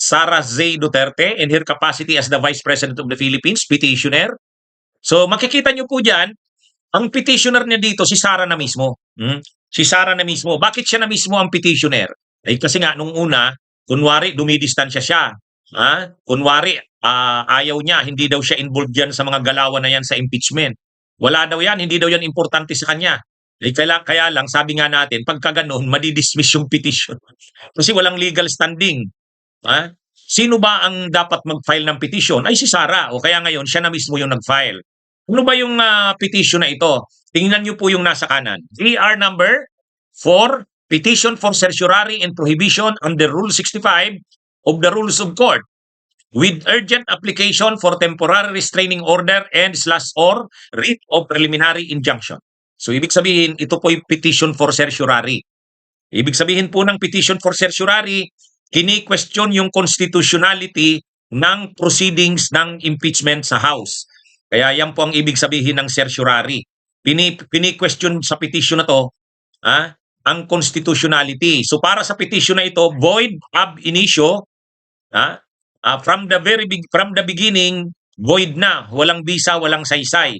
Sara Zay Duterte in her capacity as the Vice President of the Philippines, petitioner. So makikita nyo po dyan, ang petitioner niya dito, si Sara na mismo. Si Sara na mismo. Bakit siya na mismo ang petitioner? Eh, kasi nga, nung una, kunwari, dumidistansya siya. Kunwari, ayaw niya, hindi daw siya involved yan sa mga galawan na yan sa impeachment. Wala daw yan, hindi daw yan importante sa kanya. Eh, kaya lang, sabi nga natin, pagka ganun, madidismiss yung petition. Kasi walang legal standing. Sino ba ang dapat mag-file ng petition? Ay si Sara. O kaya ngayon, siya na mismo yung nag-file. Ano ba yung petition na ito? Tingnan niyo po yung nasa kanan. ER number 4, Petition for Certiorari and Prohibition under Rule 65 of the Rules of Court with urgent application for temporary restraining order and /or writ of preliminary injunction. So ibig sabihin, ito po yung petition for certiorari. Ibig sabihin po ng petition for certiorari, kini-question yung constitutionality ng proceedings ng impeachment sa House. Kaya yan po ang ibig sabihin ng certiorari. Pini-question sa petition na to, ang constitutionality. So para sa petition na ito, void ab initio, from the beginning, void na, walang bisa, walang saysay.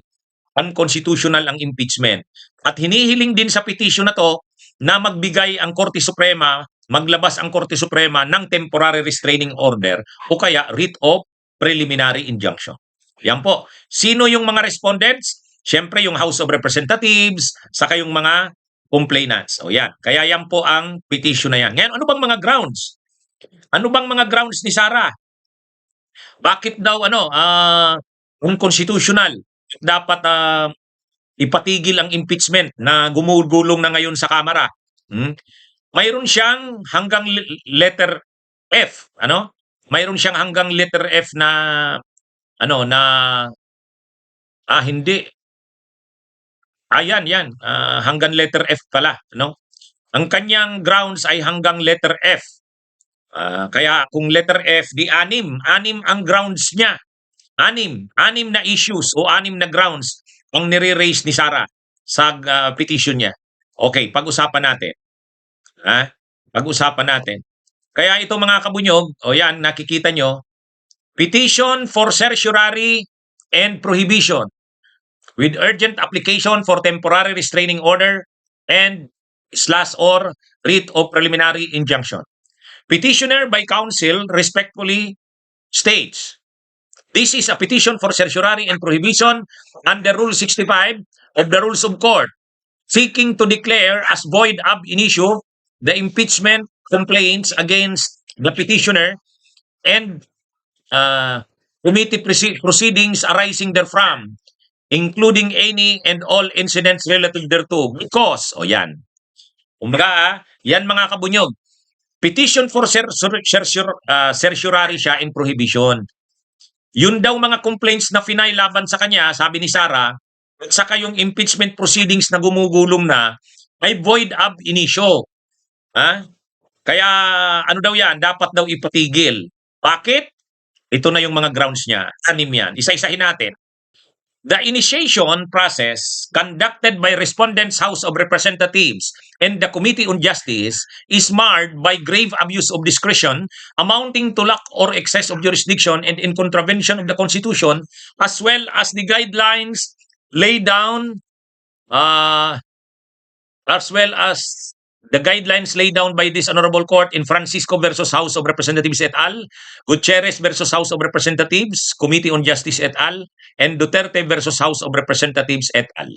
Unconstitutional ang impeachment. At hinihiling din sa petition na to na magbigay ang Korte Suprema, maglabas ang Korte Suprema ng temporary restraining order o kaya writ of preliminary injunction. Yan po. Sino yung mga respondents? Siyempre yung House of Representatives, saka yung mga complainants. O yan. Kaya yan po ang petition na yan. Ngayon, ano bang mga grounds? Ano bang mga grounds ni Sara? Bakit daw unconstitutional? Dapat ipatigil ang impeachment na gumugulong na ngayon sa Kamara. Mayroon siyang hanggang letter F, Mayroon siyang hanggang letter F na hindi. Yan, hanggang letter F pala, Ang kanyang grounds ay hanggang letter F. Kaya kung letter F, di anim ang grounds niya. Anim na issues o anim na grounds ang nire-raise ni Sara sa petition niya. Okay, pag-usapan natin. Pag-usapan natin. Kaya ito mga kabunyog, yan, nakikita nyo, petition for certiorari and prohibition with urgent application for temporary restraining order and /or writ of preliminary injunction. Petitioner by counsel respectfully states, this is a petition for certiorari and prohibition under Rule 65 of the Rules of Court, seeking to declare as void ab initio the impeachment complaints against the petitioner and committee proceedings arising therefrom, including any and all incidents relative thereto. Because, yan. Yan mga kabunyog. Petition for certiorari siya in prohibition. Yun daw mga complaints na final laban sa kanya, sabi ni Sara, at saka yung impeachment proceedings na gumugulong na, ay void ab initio. Kaya ano daw yan, dapat daw ipatigil. Bakit? Ito na yung mga grounds niya. Anim yan. Isa-isahin natin. The initiation process conducted by respondents' House of Representatives and the Committee on Justice is marred by grave abuse of discretion amounting to lack or excess of jurisdiction and in contravention of the Constitution, as well as the guidelines laid down by this Honorable Court in Francisco versus House of Representatives et al., Gutierrez versus House of Representatives, Committee on Justice et al., and Duterte versus House of Representatives et al.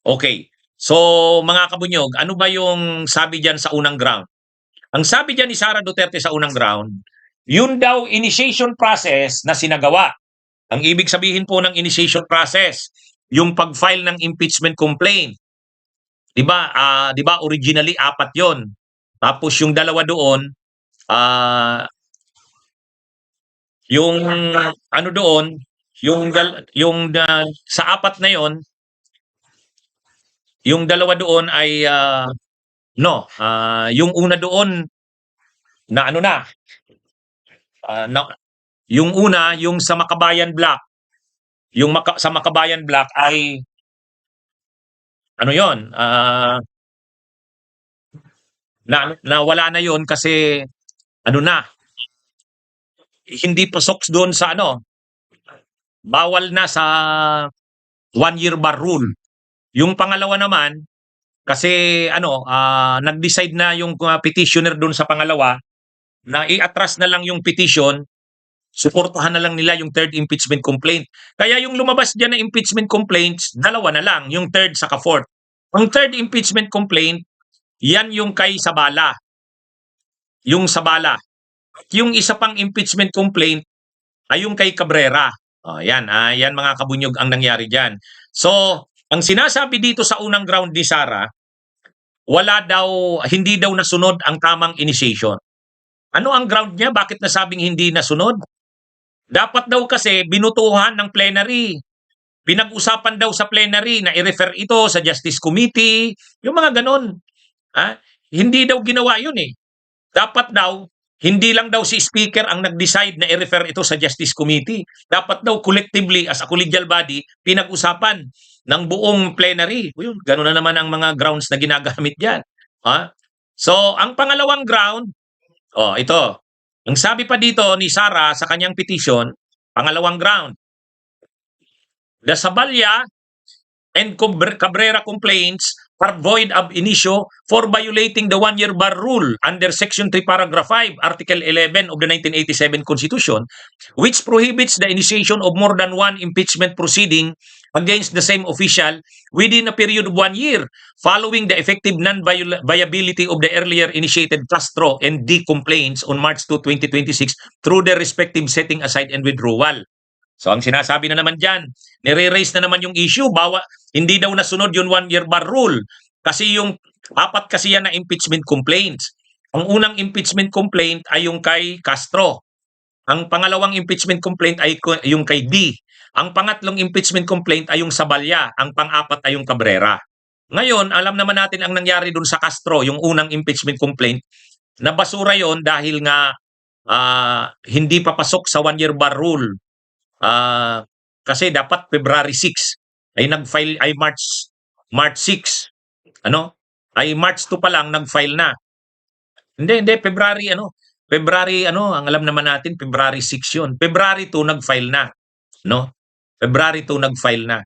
Okay. So, mga kabunyog, ano ba yung sabi dyan sa unang ground? Ang sabi dyan ni Sara Duterte sa unang ground, yun daw initiation process na sinagawa. Ang ibig sabihin po ng initiation process, yung pag-file ng impeachment complaint. Di ba originally 4 'yon. Tapos yung dalawa doon yung doon, yung sa 4 na 'yon, yung dalawa doon ay yung una doon na yung una, yung sa Makabayan Block. Sa Makabayan Block ay yon, na wala na yon kasi hindi pasok doon sa ano, bawal na sa 1 year bar rule. Yung pangalawa naman, kasi ano, nag-decide na yung petitioner doon sa pangalawa na i-atras na lang yung petition, suportahan na lang nila yung third impeachment complaint. Kaya yung lumabas diyan na impeachment complaints, dalawa na lang, yung third saka fourth. Ang third impeachment complaint, yan yung kay Sabala. Yung Sabala. Yung isa pang impeachment complaint ay yung kay Cabrera. Yan mga kabunyog ang nangyari diyan. So, ang sinasabi dito sa unang ground ni Sara, hindi daw nasunod ang tamang initiation. Ano ang ground niya? Bakit nasabing hindi nasunod? Dapat daw kasi binutuhan ng plenary. Pinag-usapan daw sa plenary na i-refer ito sa Justice Committee, yung mga ganon. Hindi daw ginawa yun eh. Dapat daw, hindi lang daw si Speaker ang nag-decide na i-refer ito sa Justice Committee. Dapat daw collectively as a collegial body, pinag-usapan ng buong plenary. Gano'n na naman ang mga grounds na ginagamit diyan. So, ang pangalawang ground, ito. Ang sabi pa dito ni Sara sa kanyang petition, pangalawang ground, the Saballa and Cabrera complaints are void ab initio for violating the 1-year bar rule under Section 3, Paragraph 5, Article 11 of the 1987 Constitution, which prohibits the initiation of more than one impeachment proceeding against the same official within a period of 1 year following the effective non-viability of the earlier initiated Castro and D complaints on March 2, 2026 through their respective setting aside and withdrawal. So ang sinasabi na naman dyan, nire-raise na naman yung issue, hindi daw nasunod yung 1-year bar rule. Kasi yung apat kasi yan na impeachment complaints. Ang unang impeachment complaint ay yung kay Castro. Ang pangalawang impeachment complaint ay yung kay D. Ang pangatlong impeachment complaint ay yung Saballa. Ang pang-apat ay yung Cabrera. Ngayon, alam naman natin ang nangyari dun sa Castro, yung unang impeachment complaint, na basura yon dahil nga hindi papasok sa 1-year bar rule. Kasi dapat February 6 ay nag-file, ay March 6, ay March 2 pa lang nag-file na. Hindi, February ang alam naman natin February 6 'yun. February 2 nag-file na, February 2 nag-file na.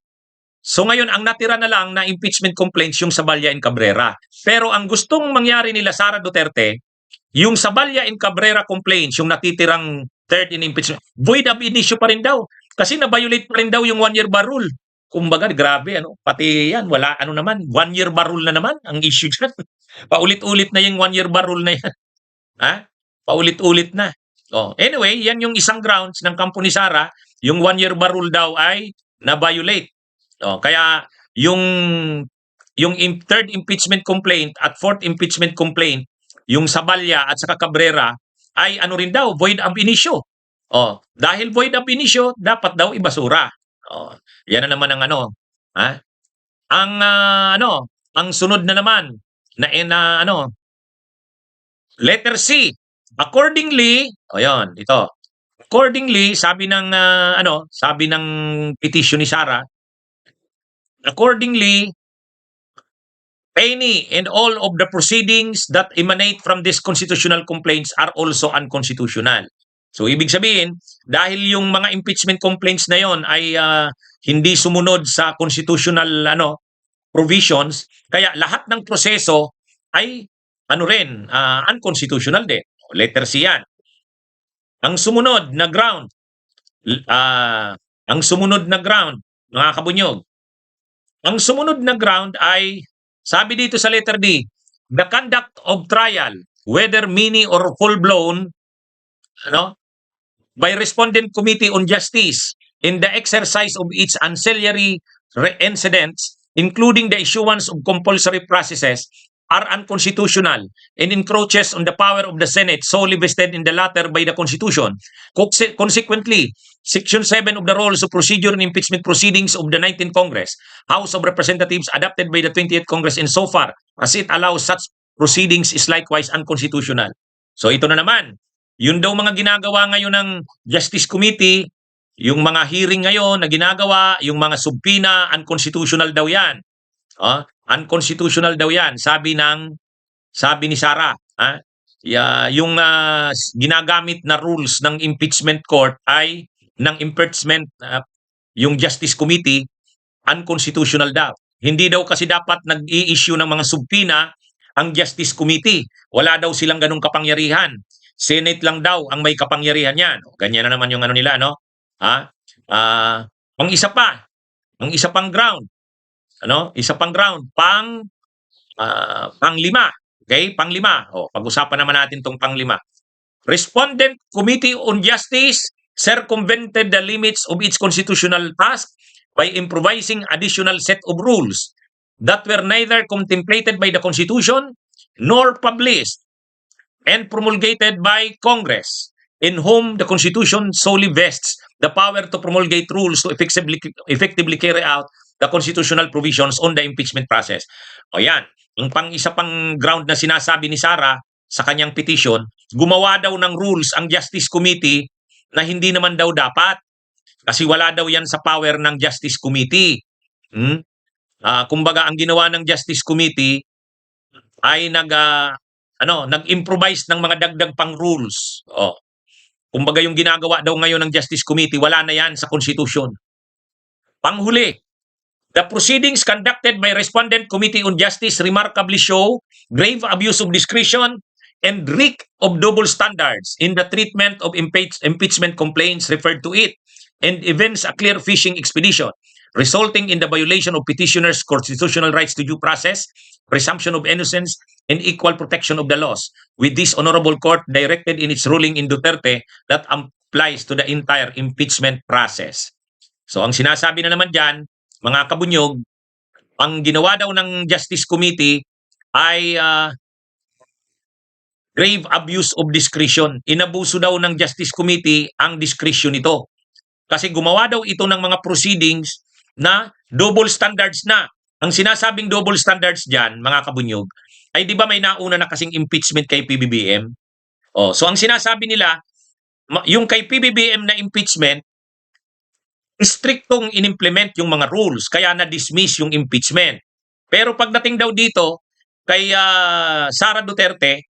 So ngayon ang natira na lang na impeachment complaints yung Saballa and Cabrera. Pero ang gustong mangyari nila Sara Duterte, yung Saballa and Cabrera complaints, yung natitirang third in impeachment, void ab initio pa rin daw. Kasi na-violate pa rin daw yung 1-year bar rule. Kumbaga, grabe, pati yan, wala, 1-year bar rule na naman ang issue dyan. Paulit-ulit na yung 1-year bar rule na yan. Paulit-ulit na. Anyway, yan yung isang grounds ng kampo ni Sara, yung 1-year bar rule daw ay na-violate. Kaya yung third impeachment complaint at fourth impeachment complaint, yung Saballa at saka Cabrera, ay rin daw, void ab initio. Dahil void ab initio, dapat daw ibasura. Yan na naman ang ang sunod na naman na letter C. Accordingly, ito. Accordingly, sabi ng petition ni Sara, accordingly, any and all of the proceedings that emanate from these constitutional complaints are also unconstitutional. So ibig sabihin, dahil yung mga impeachment complaints na yon ay hindi sumunod sa constitutional provisions, kaya lahat ng proseso ay unconstitutional din. Letter C yan. Ang sumunod na ground, mga kabunyog, ang sumunod na ground ay sabi dito sa letter D, the conduct of trial, whether mini or full-blown, by Respondent Committee on Justice in the exercise of its ancillary incidents, including the issuance of compulsory processes, are unconstitutional and encroaches on the power of the Senate solely vested in the latter by the Constitution. Consequently, Section 7 of the Rules of Procedure and Impeachment Proceedings of the 19th Congress, House of Representatives, adopted by the 20th Congress insofar as it allows such proceedings is likewise unconstitutional. So ito na naman, yun daw mga ginagawa ngayon ng Justice Committee, yung mga hearing ngayon na ginagawa, yung mga subpoena, unconstitutional daw yan. Unconstitutional daw yan, sabi ni Sara. yung ginagamit na rules ng impeachment court ay ng impeachment yung Justice Committee unconstitutional daw. Hindi daw kasi dapat nag-i-issue ng mga subpoena ang Justice Committee. Wala daw silang ganung kapangyarihan. Senate lang daw ang may kapangyarihan yan. Ganyan na naman yung ano nila, no? Ha? Ang isa pa, ang isa pang ground, isa pang ground, panglima. Okay? Panglima. Pag-usapan naman natin tong panglima. Respondent Committee on Justice circumvented the limits of its constitutional task by improvising additional set of rules that were neither contemplated by the Constitution nor published and promulgated by Congress, in whom the Constitution solely vests the power to promulgate rules to effectively carry out the constitutional provisions on the impeachment process. O yan, ang isa pang ground na sinasabi ni Sara sa kanyang petition, gumawa daw ng rules ang Justice Committee na hindi naman daw dapat. Kasi wala daw yan sa power ng Justice Committee. Kumbaga, ang ginawa ng Justice Committee ay nag-improvise ng mga dagdag pang rules. Kumbaga, yung ginagawa daw ngayon ng Justice Committee, wala na yan sa Constitution. Panghuli, the proceedings conducted by Respondent Committee on Justice remarkably show grave abuse of discretion and reek of double standards in the treatment of impeachment complaints referred to it, and events a clear fishing expedition, resulting in the violation of petitioners' constitutional rights to due process, presumption of innocence, and equal protection of the laws, with this honorable court directed in its ruling in Duterte that applies to the entire impeachment process. So ang sinasabi na naman dyan, mga kabunyog, ang ginawa daw ng Justice Committee ay grave abuse of discretion. Inabuso daw ng Justice Committee ang discretion nito. Kasi gumawa daw ito ng mga proceedings na double standards na. Ang sinasabing double standards dyan, mga kabunyog, ay di ba may nauna na kasing impeachment kay PBBM? So ang sinasabi nila, yung kay PBBM na impeachment, striktong inimplement yung mga rules, kaya na-dismiss yung impeachment. Pero pagdating daw dito, kay Sara Duterte,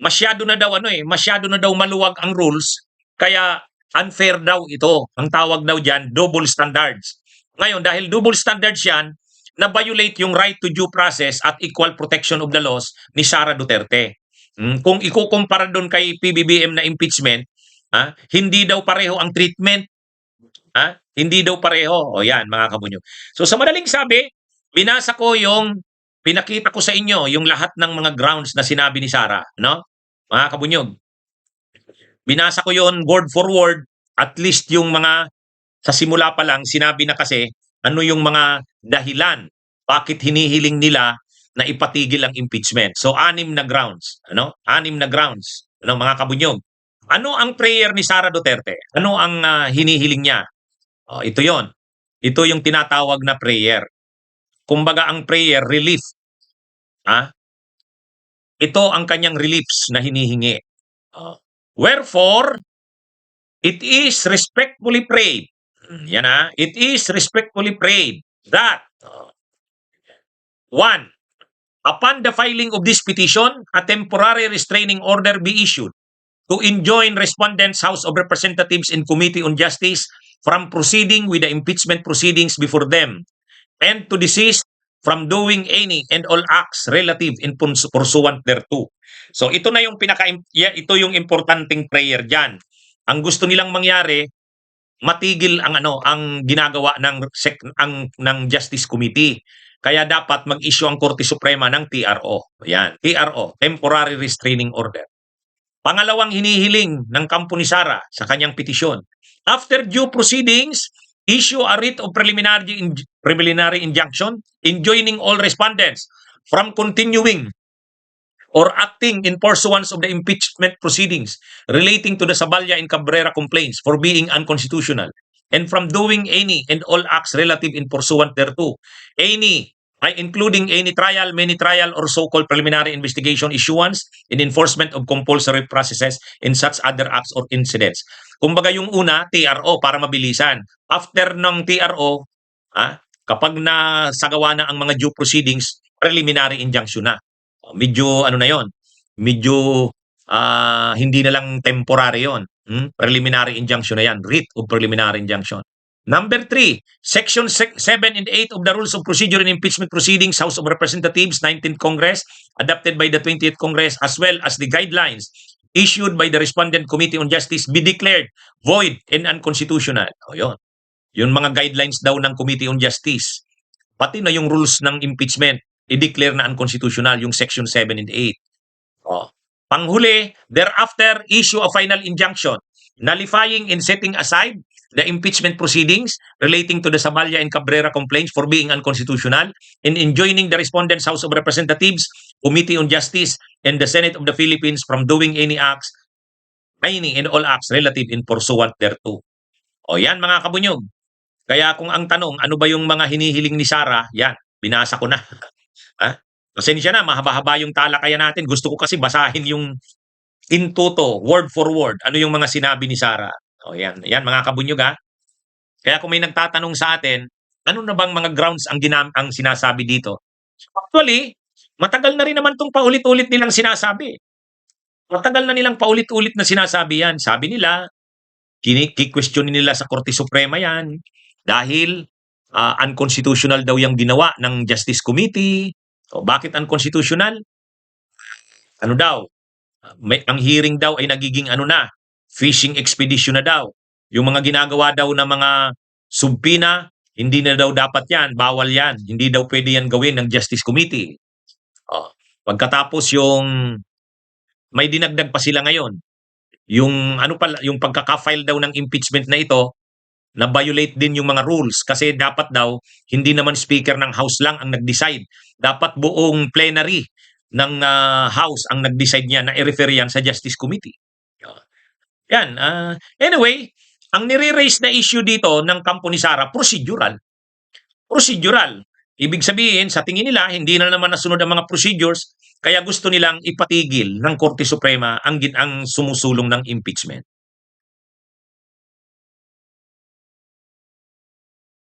masyado na daw maluwag ang rules, kaya unfair daw ito. Ang tawag daw dyan, double standards. Ngayon, dahil double standards yan, na-violate yung right to due process at equal protection of the laws ni Sara Duterte. Kung ikukumpara doon kay PBBM na impeachment, hindi daw pareho ang treatment. Hindi daw pareho. O yan, mga kabunyog. So sa madaling sabi, pinakita ko sa inyo yung lahat ng mga grounds na sinabi ni Sara, no? Mga kabunyog. Binasa ko yon word for word, at least yung mga sa simula pa lang sinabi na kasi ano yung mga dahilan bakit hinihiling nila na ipatigil ang impeachment. So 6 na grounds, 6 na grounds, mga kabunyog. Ano ang prayer ni Sara Duterte? Ano ang hinihiling niya? Ito 'yon. Ito yung tinatawag na prayer. Kumbaga ang prayer, relief. Ito ang kanyang reliefs na hinihingi. Wherefore, it is respectfully prayed. Yan it is respectfully prayed that 1. Upon the filing of this petition, a temporary restraining order be issued to enjoin respondents' House of Representatives and Committee on Justice from proceeding with the impeachment proceedings before them, and to desist from doing any and all acts relative in pursuant thereto. So ito na yung ito yung importanteng prayer diyan. Ang gusto nilang mangyari, matigil ang ginagawa ng Justice Committee. Kaya dapat mag-issue ang Korte Suprema ng TRO. Yan, TRO, Temporary Restraining Order. Pangalawang hinihiling ng kampo ni Sara sa kanyang petisyon, after due proceedings, issue a writ of preliminary injunction enjoining all respondents from continuing or acting in pursuance of the impeachment proceedings relating to the Saballa and Cabrera complaints for being unconstitutional, and from doing any and all acts relative in pursuant thereto, including any trial, mini trial, or so-called preliminary investigation issuance and enforcement of compulsory processes in such other acts or incidents. Kumbaga yung una, TRO, para mabilisan. After ng TRO, kapag nasagawa na ang mga due proceedings, preliminary injunction na. Medyo, medyo hindi na lang temporary yon. Preliminary injunction na yan, writ of preliminary injunction. Number 3, Section 7 and 8 of the Rules of Procedure in Impeachment Proceedings, House of Representatives, 19th Congress, adopted by the 20th Congress, as well as the guidelines issued by the Respondent Committee on Justice, be declared void and unconstitutional. O yun. Yung mga guidelines daw ng Committee on Justice, pati na yung rules ng impeachment, i-declare na unconstitutional, yung Section 7 and 8. O. Panghuli, thereafter, issue a final injunction nullifying and setting aside the impeachment proceedings relating to the Samalia and Cabrera complaints for being unconstitutional and enjoining the respondents' House of Representatives, Committee on Justice, and the Senate of the Philippines from doing any acts, any and all acts relative in pursuant thereto. O yan mga kabunyog. Kaya kung ang tanong, ano ba yung mga hinihiling ni Sara, yan, binasa ko na. Ha? Pasensya na, mahaba-haba yung talakayan natin. Gusto ko kasi basahin yung in toto, word for word, ano yung mga sinabi ni Sara. O yan, yan mga kabunyog ha. Kaya kung may nagtatanong sa atin, ano na bang mga grounds ang sinasabi dito? Actually, matagal na rin naman itong paulit-ulit nilang sinasabi. Matagal na nilang paulit-ulit na sinasabi yan. Sabi nila, kiki-question nila sa Korte Suprema yan dahil unconstitutional daw yung ginawa ng Justice Committee. O bakit unconstitutional? Ano daw? Ang hearing daw ay nagiging fishing expedition na daw. Yung mga ginagawa daw na mga subpina, hindi na daw dapat yan, bawal yan. Hindi daw pwede yan gawin ng Justice Committee. Pagkatapos may dinagdag pa sila ngayon. Yung yung pagkaka-file daw ng impeachment na ito, na violate din yung mga rules kasi dapat daw hindi naman speaker ng House lang ang nag-decide. Dapat buong plenary ng House ang nag-decide niya na i-refer yan sa Justice Committee. Yan. Anyway, ang nire-raise na issue dito ng kampo ni Sara, procedural. Procedural. Ibig sabihin, sa tingin nila, hindi na naman nasunod ang mga procedures, kaya gusto nilang ipatigil ng Korte Suprema ang sumusulong ng impeachment.